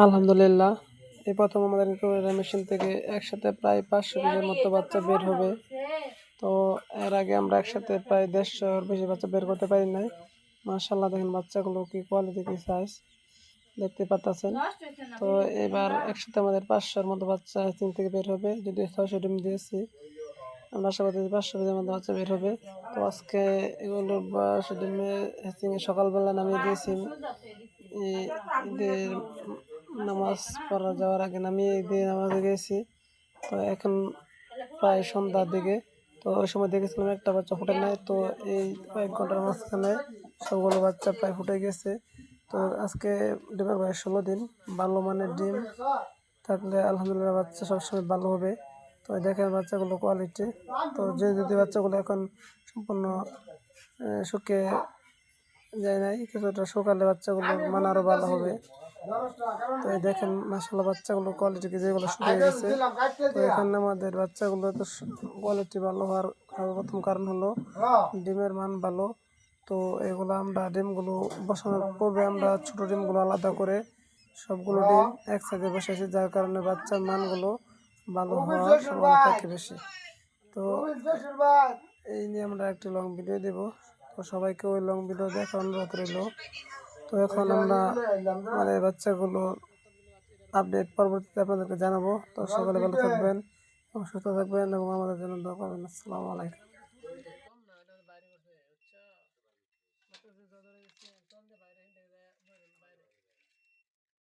আলহামদুলিল্লাহ, এই প্রথম আমাদের ইনকিউবেটর মেশিন থেকে একসাথে প্রায় 500 পিসের মতো বাচ্চা বের হবে। তো এর আগে আমরা একসাথে প্রায় 150-এর বেশি বাচ্চা বের করতে পারি নাই। মাশাআল্লাহ, দেখেন বাচ্চাগুলো কি কোয়ালিটি, কি সাইজ দেখতে পাচ্ছেন। তো এবার একসাথে আমাদের 500-এর মতো বাচ্চা হ্যাচিং থেকে বের হবে। যদি 600 ডিম দিয়েছি, আমরা আশা করতেছি 500 পিসের মতো বাচ্চা বের হবে। তো আজকে এগুলোর 500 ডিমে হ্যাচিংয়ে সকালবেলা নামিয়ে দিয়েছি। ঈদের নামাজ পড়া যাওয়ার আগে নামিয়ে ঈদের নামাজে গিয়েছি। তো এখন প্রায় সন্ধ্যার দিকে, তো ওই সময় দেখেছিলাম একটা বাচ্চা ফুটে নেয়। তো এই কয়েক ঘন্টার মাঝখানে সবগুলো বাচ্চা প্রায় ফুটে গেছে। তো আজকে ডিমের বয়স 16 দিন। ভালো মানের ডিম থাকলে আলহামদুলিল্লাহ বাচ্চা সবসময় ভালো হবে। তো দেখেন বাচ্চাগুলো কোয়ালিটি। তো যদি বাচ্চাগুলো এখন সম্পূর্ণ শুকিয়ে যায় নাই, কিছুটা শুকালে বাচ্চাগুলো মান আরও ভালো হবে। তো এই দেখেন মাশাআল্লাহ বাচ্চাগুলো কোয়ালিটি কি, যেগুলো শুকিয়ে গেছে। তো এখানে আমাদের বাচ্চাগুলো তো কোয়ালিটি ভালো হওয়ার প্রথম কারণ হলো ডিমের মান ভালো। তো এগুলো আমরা ডিমগুলো বসানোর পূর্বে আমরা ছোটো ডিমগুলো আলাদা করে সবগুলো ডিম এক সাইডে বসেছি, যার কারণে বাচ্চার মানগুলো ভালো হওয়ার সম্ভাবনা থাকে বেশি। তো এই নিয়ে আমরা একটি লং ভিডিও দেব। তো সবাইকে ওই লং ভিডিও দেখার অনুরোধ রইল। তো এখন আমরা মানে বাচ্চাগুলো আপডেট পরবর্তীতে আপনাদেরকে জানাবো। তো সকলে ভালো থাকবেন এবং সুস্থ থাকবেন এবং আমাদের জন্য দোয়া করবেন। আসসালামু আলাইকুম।